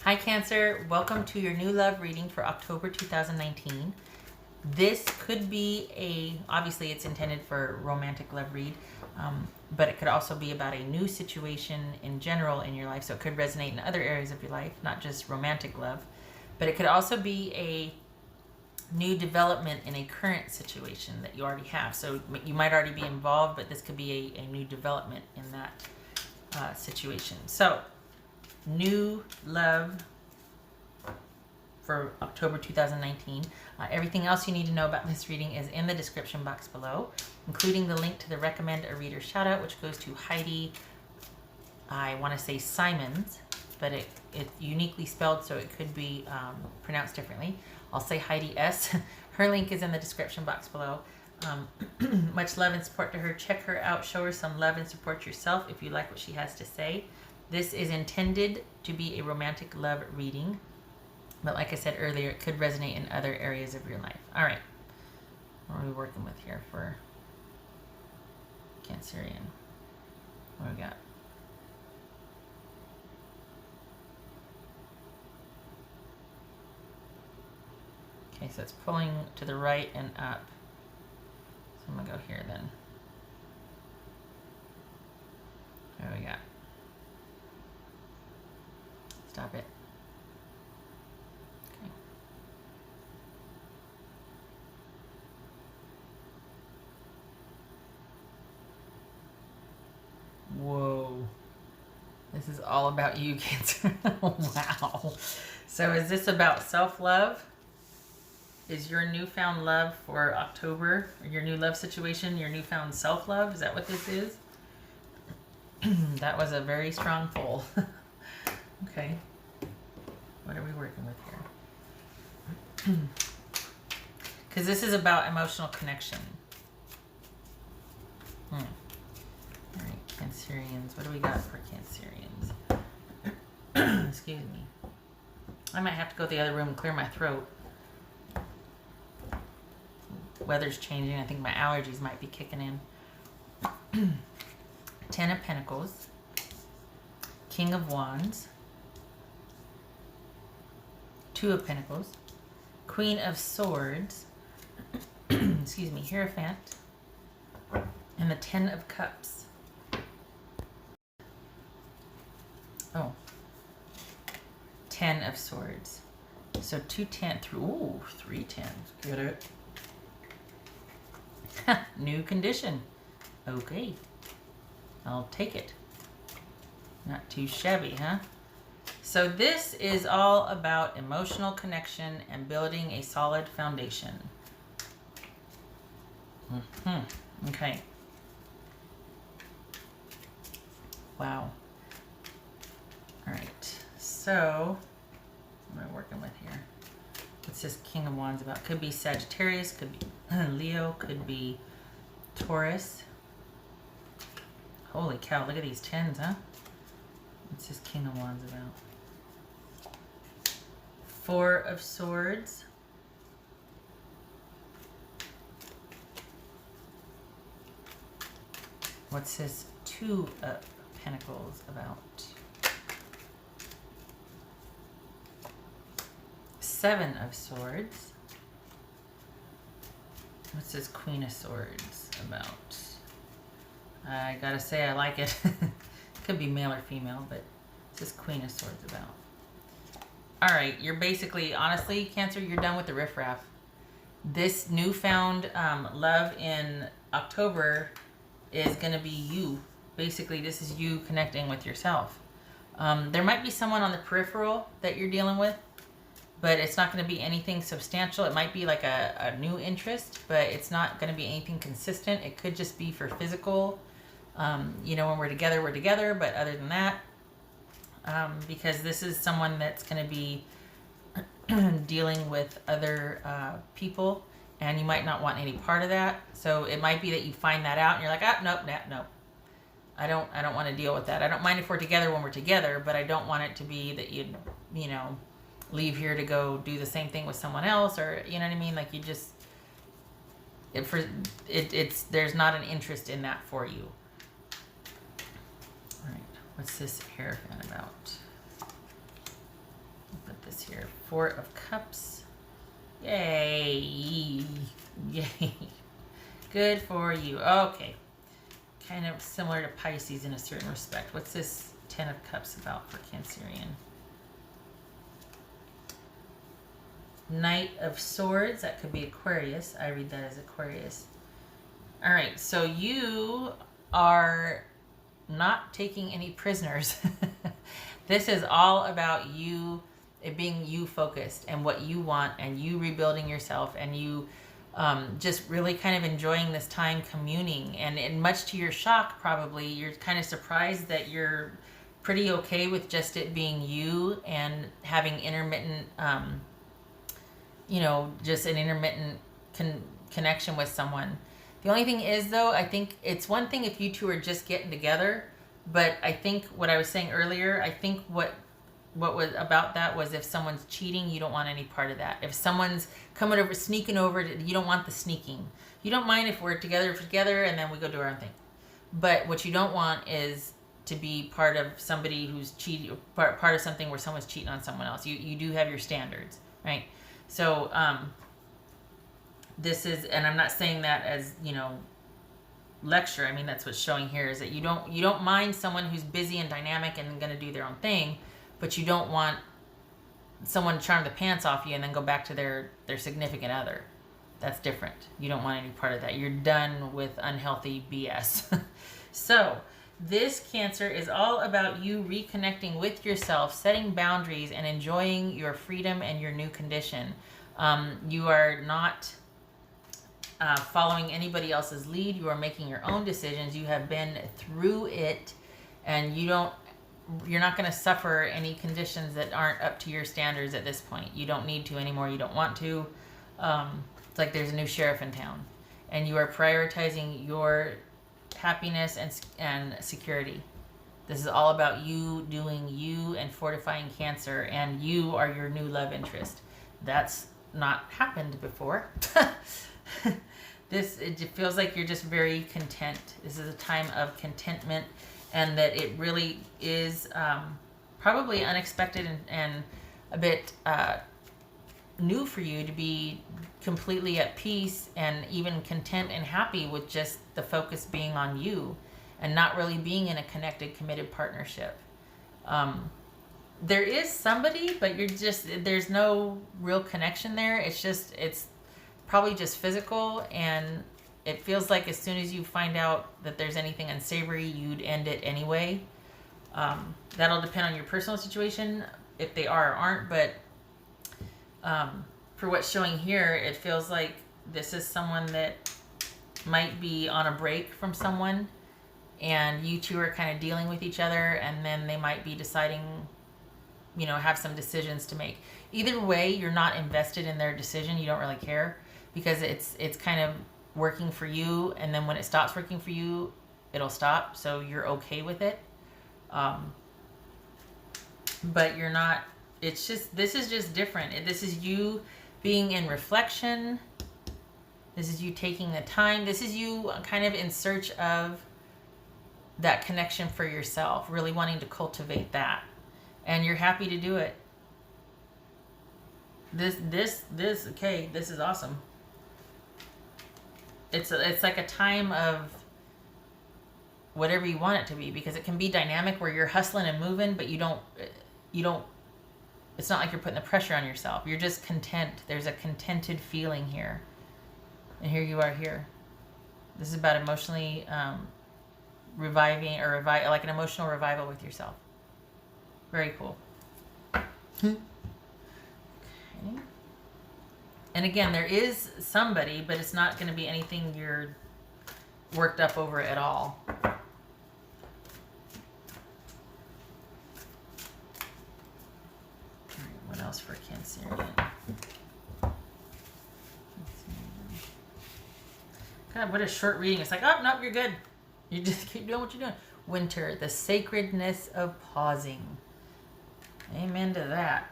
Hi Cancer, welcome to your new love reading for October 2019. This could be obviously it's intended for romantic love read, but it could also be about a new situation in general in your life. So it could resonate in other areas of your life, not just romantic love, but it could also be a new development in a current situation that you already have. So you might already be involved, but this could be a new development in that situation. So new love for October 2019. Everything else you need to know about this reading is in the description box below, including the link to the recommend a reader shout out, which goes to Heidi, I want to say Simons, but it's uniquely spelled, so it could be pronounced differently. I'll say Heidi S. Her link is in the description box below. Much love and support to her. Check her out. Show her some love and support yourself if you like what she has to say. This is intended to be a romantic love reading, but like I said earlier, it could resonate in other areas of your life. All right. What are we working with here for Cancerian? What do we got? Okay, so it's pulling to the right and up. So I'm going to go here then. What do we got? Stop it. Okay. Whoa. This is all about you, Cancer. Wow. So is this about self-love? Is your newfound love for October, or your new love situation, your newfound self-love? Is that what this is? That was a very strong pull. Okay. What are we working with here? Because this is about emotional connection. All right, Cancerians. What do we got for Cancerians? Excuse me. I might have to go to the other room and clear my throat. Weather's changing. I think my allergies might be kicking in. 10 of Pentacles. King of Wands. 2 of Pentacles. Queen of Swords. Excuse me. Hierophant. And the 10 of Cups. Oh. 10 of Swords. So 2 10. Ooh, 3 10s. Get it? New condition. Okay. I'll take it. Not too shabby, huh? So this is all about emotional connection and building a solid foundation. Okay. Wow. All right. So, what am I working with here? What's this King of Wands about? Could be Sagittarius, could be Leo, could be Taurus. Holy cow, look at these 10s, huh? What's this King of Wands about? 4 of Swords. What's this 2 of Pentacles about? 7 of Swords. What's this Queen of Swords about? I gotta say I like it. Could be male or female, but what's this Queen of Swords about? Alright, you're basically, honestly, Cancer, you're done with the riffraff. This newfound love in October is gonna be you. Basically, this is you connecting with yourself. There might be someone on the peripheral that you're dealing with, but it's not going to be anything substantial. It might be like a new interest, but it's not going to be anything consistent. It could just be for physical. You know, when we're together, but other than that, because this is someone that's going to be dealing with other people, and you might not want any part of that. So it might be that you find that out and you're like, nope. I don't want to deal with that. I don't mind if we're together when we're together, but I don't want it to be that you know, leave here to go do the same thing with someone else, or you know what I mean? Like you just, there's not an interest in that for you. All right, what's this Hierophant about? Four of Cups. Yay. Yay. Good for you. Okay. Kind of similar to Pisces in a certain respect. What's this Ten of Cups about for Cancerian? Knight of Swords. That could be Aquarius. I read that as Aquarius. All right. So you are not taking any prisoners. This is all about you, it being you focused and what you want, and you rebuilding yourself, and you just really kind of enjoying this time communing. And much to your shock, probably, you're kind of surprised that you're pretty okay with just it being you and having intermittent, just an intermittent connection with someone. The only thing is, though, I think it's one thing if you two are just getting together, but I think what I was saying earlier, I think what was about that was if someone's cheating, you don't want any part of that. If someone's coming over, sneaking over, you don't want the sneaking. You don't mind if we're together and then we go do our own thing. But what you don't want is to be part of somebody who's cheating, part of something where someone's cheating on someone else. You do have your standards, right? So this is, and I'm not saying that as, lecture. I mean, that's what's showing here, is that you don't mind someone who's busy and dynamic and going to do their own thing, but you don't want someone to charm the pants off you and then go back to their significant other. That's different. You don't want any part of that. You're done with unhealthy BS. So this Cancer is all about you reconnecting with yourself, setting boundaries, and enjoying your freedom and your new condition. You are not following anybody else's lead. You are making your own decisions. You have been through it, and you're not going to suffer any conditions that aren't up to your standards at this point. You don't need to anymore. You don't want to. It's like there's a new sheriff in town, and you are prioritizing your happiness and security. This is all about you doing you and fortifying Cancer, and you are your new love interest. That's not happened before. It feels like you're just very content. This is a time of contentment, and that it really is probably unexpected and a bit new for you to be completely at peace and even content and happy with just the focus being on you and not really being in a connected, committed partnership. There is somebody, but there's no real connection there. It's probably just physical, and it feels like as soon as you find out that there's anything unsavory, you'd end it anyway. That'll depend on your personal situation, if they are or aren't, but for what's showing here, it feels like this is someone that might be on a break from someone, and you two are kind of dealing with each other, and then they might be deciding, have some decisions to make. Either way, you're not invested in their decision. You don't really care, because it's kind of working for you, and then when it stops working for you, it'll stop, so you're okay with it. But you're not, this is just different. This is you being in reflection. This is you taking the time. This is you kind of in search of that connection for yourself, really wanting to cultivate that, and you're happy to do it. This is awesome. It's like a time of whatever you want it to be, because it can be dynamic where you're hustling and moving, but you don't, it's not like you're putting the pressure on yourself. You're just content. There's a contented feeling here. And here you are here. This is about emotionally reviving, or like an emotional revival with yourself. Very cool. Okay. And again, there is somebody, but it's not going to be anything you're worked up over at all. All right, what else for Cancerian? God, what a short reading. It's like, oh, nope, you're good. You just keep doing what you're doing. Winter, the sacredness of pausing. Amen to that.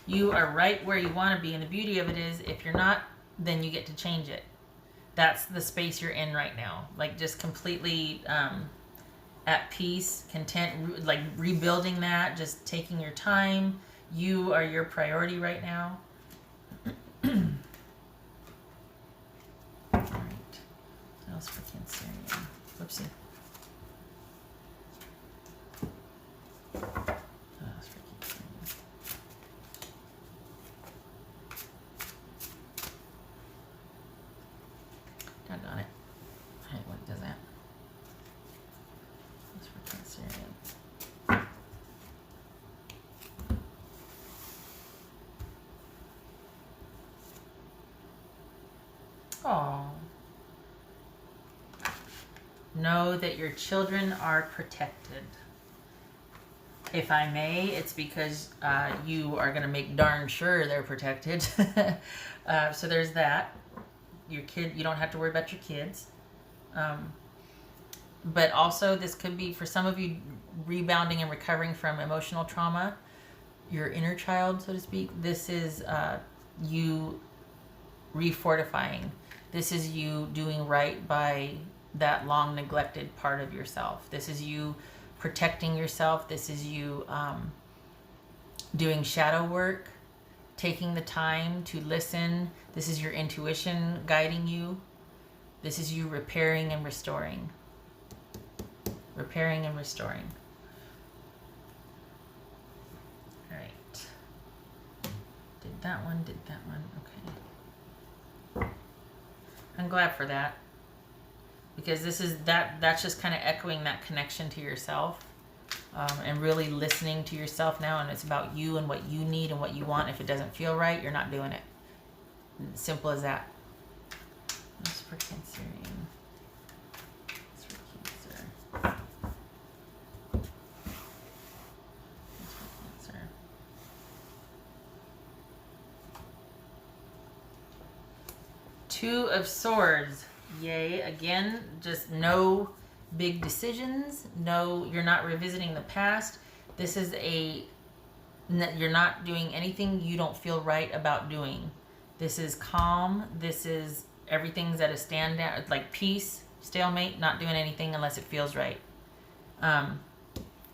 You are right where you want to be, and the beauty of it is, if you're not, then you get to change it. That's the space you're in right now. Like, just completely at peace, content, like rebuilding that, just taking your time. You are your priority right now. All right. What else for Cancerian? Whoopsie. What else for Cancerian? Doggone it. I hate when it does that. That's for Cancerian. Oh. Know that your children are protected. If I may, it's because you are going to make darn sure they're protected. So there's that. Your kid, you don't have to worry about your kids. But also, this could be, for some of you, rebounding and recovering from emotional trauma, your inner child, so to speak. This is you refortifying. This is you doing right by that long neglected part of yourself. This is you protecting yourself. This is you doing shadow work, taking the time to listen. This is your intuition guiding you. This is you repairing and restoring. Repairing and restoring. All right. Did that one, okay. I'm glad for that. Because this is that's just kind of echoing that connection to yourself. And really listening to yourself now, and it's about you and what you need and what you want. If it doesn't feel right, you're not doing it. Simple as that. That's for Cancerian. That's for Cancer. That's for Cancer. Two of Swords. Yay. Again, just no big decisions. No, you're not revisiting the past. This is you're not doing anything you don't feel right about doing. This is calm. This is everything's at a stand down, like peace, stalemate, not doing anything unless it feels right.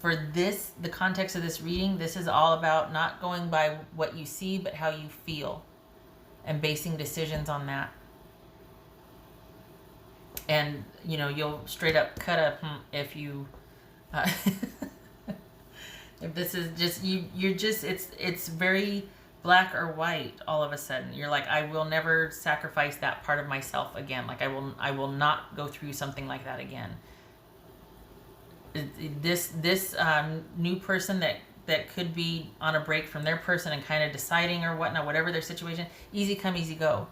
For this, the context of this reading, this is all about not going by what you see, but how you feel, and basing decisions on that. And, you know, you'll straight up cut up if you, if this is just, you're just, it's very black or white all of a sudden. You're like, I will never sacrifice that part of myself again. Like I will not go through something like that again. This new person that could be on a break from their person and kind of deciding or whatnot, whatever their situation, easy come, easy go.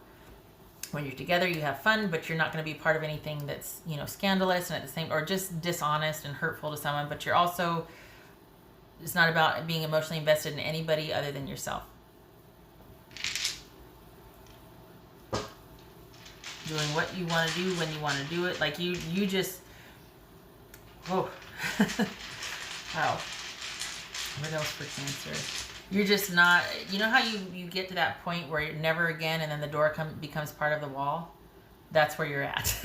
When you're together, you have fun, but you're not going to be part of anything that's, you know, scandalous and at the same, or just dishonest and hurtful to someone. But you're also, it's not about being emotionally invested in anybody other than yourself. Doing what you want to do when you want to do it. Like you just, oh, wow. What else for Cancer? You're just not, you know how you get to that point where you're never again, and then the door becomes part of the wall? That's where you're at.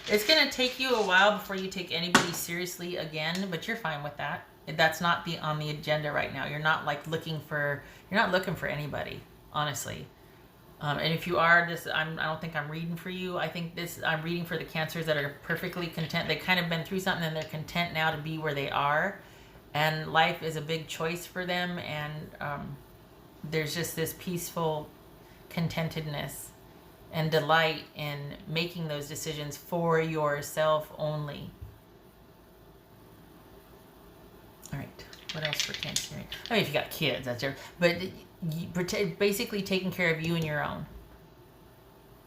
It's going to take you a while before you take anybody seriously again, but you're fine with that. That's not on the agenda right now. You're not like looking for anybody, honestly. And if you are, I don't think I'm reading for you. I think I'm reading for the Cancers that are perfectly content. They've kind of been through something and they're content now to be where they are. And life is a big choice for them, and there's just this peaceful contentedness and delight in making those decisions for yourself only. All right, what else for Cancer? I mean, if you got kids, that's there. But basically taking care of you and your own,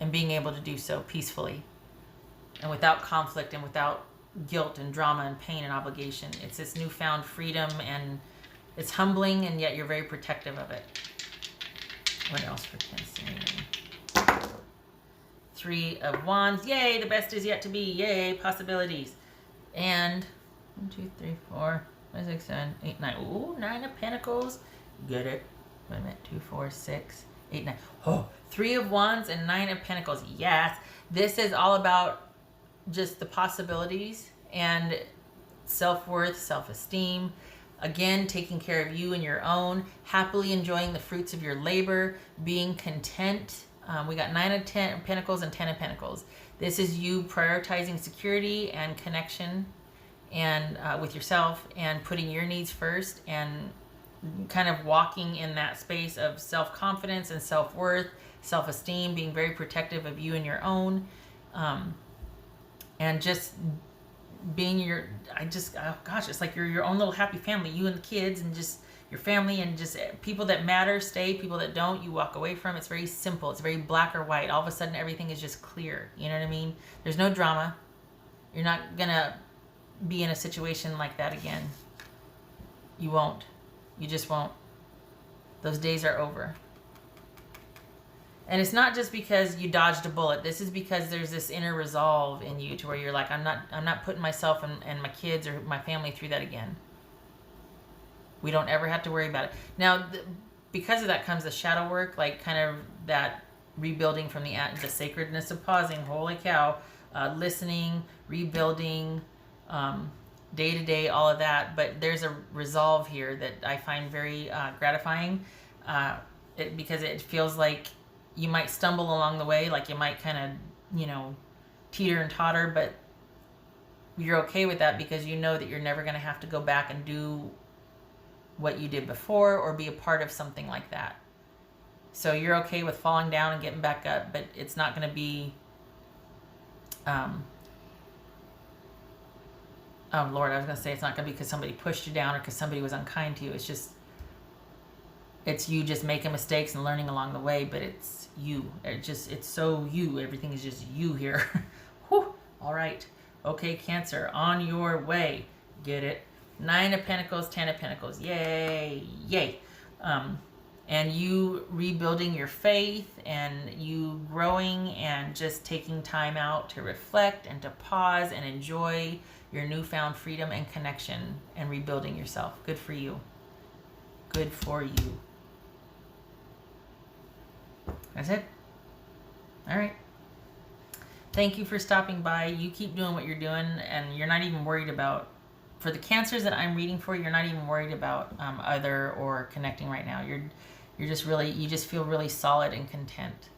and being able to do so peacefully and without conflict and without guilt and drama and pain and obligation. It's this newfound freedom, and it's humbling, and yet you're very protective of it. What else for Cancer? Three of Wands. Yay, the best is yet to be. Yay, possibilities. And 1, 2, 3, 4, 5, 6, 7, 8, 9. Ooh, 9 of Pentacles. Get it? Wait a minute. 2, 4, 6, 8, 9. Oh, 3 of Wands and 9 of Pentacles. Yes. This is all about just the possibilities and self-worth, self-esteem, Again, taking care of you and your own, happily enjoying the fruits of your labor, being content. We got 9 of Pentacles and 10 of Pentacles. This is you prioritizing security and connection and with yourself and putting your needs first and kind of walking in that space of self-confidence and self-worth, self-esteem, being very protective of you and your own, and just being oh gosh, it's like you're your own little happy family, you and the kids and just your family, and just people that matter stay, people that don't, you walk away from. It's very simple. It's very black or white. All of a sudden everything is just clear. You know what I mean? There's no drama. You're not gonna be in a situation like that again. You won't. You just won't. Those days are over. And it's not just because you dodged a bullet. This is because there's this inner resolve in you to where you're like, I'm not putting myself and my kids or my family through that again. We don't ever have to worry about it. Now, because of that comes the shadow work, like kind of that rebuilding from the sacredness of pausing. Holy cow. Listening, rebuilding, day to day, all of that. But there's a resolve here that I find very gratifying, because it feels like you might stumble along the way, like you might kind of, teeter and totter, but you're okay with that because you know that you're never going to have to go back and do what you did before or be a part of something like that. So you're okay with falling down and getting back up, but it's not going to be, oh Lord, I was going to say it's not going to be because somebody pushed you down or because somebody was unkind to you. It's you just making mistakes and learning along the way, but it's you. It's so you. Everything is just you here. Whew. All right. Okay, Cancer, on your way. Get it? 9 of Pentacles, 10 of Pentacles. Yay. Yay. And you rebuilding your faith and you growing and just taking time out to reflect and to pause and enjoy your newfound freedom and connection and rebuilding yourself. Good for you. Good for you. That's it. All right. Thank you for stopping by. You keep doing what you're doing, and you're not even worried about, for the Cancers that I'm reading for, you're not even worried about other or connecting right now. You're just really, you just feel really solid and content,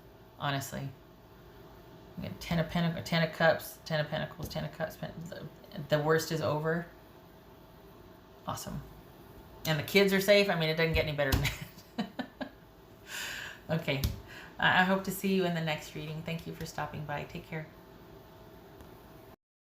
honestly. You get 10 of Pentacles, 10 of Cups, 10 of Pentacles, 10 of Cups. The worst is over. Awesome. And the kids are safe. I mean, it doesn't get any better than that. Okay. I hope to see you in the next reading. Thank you for stopping by. Take care.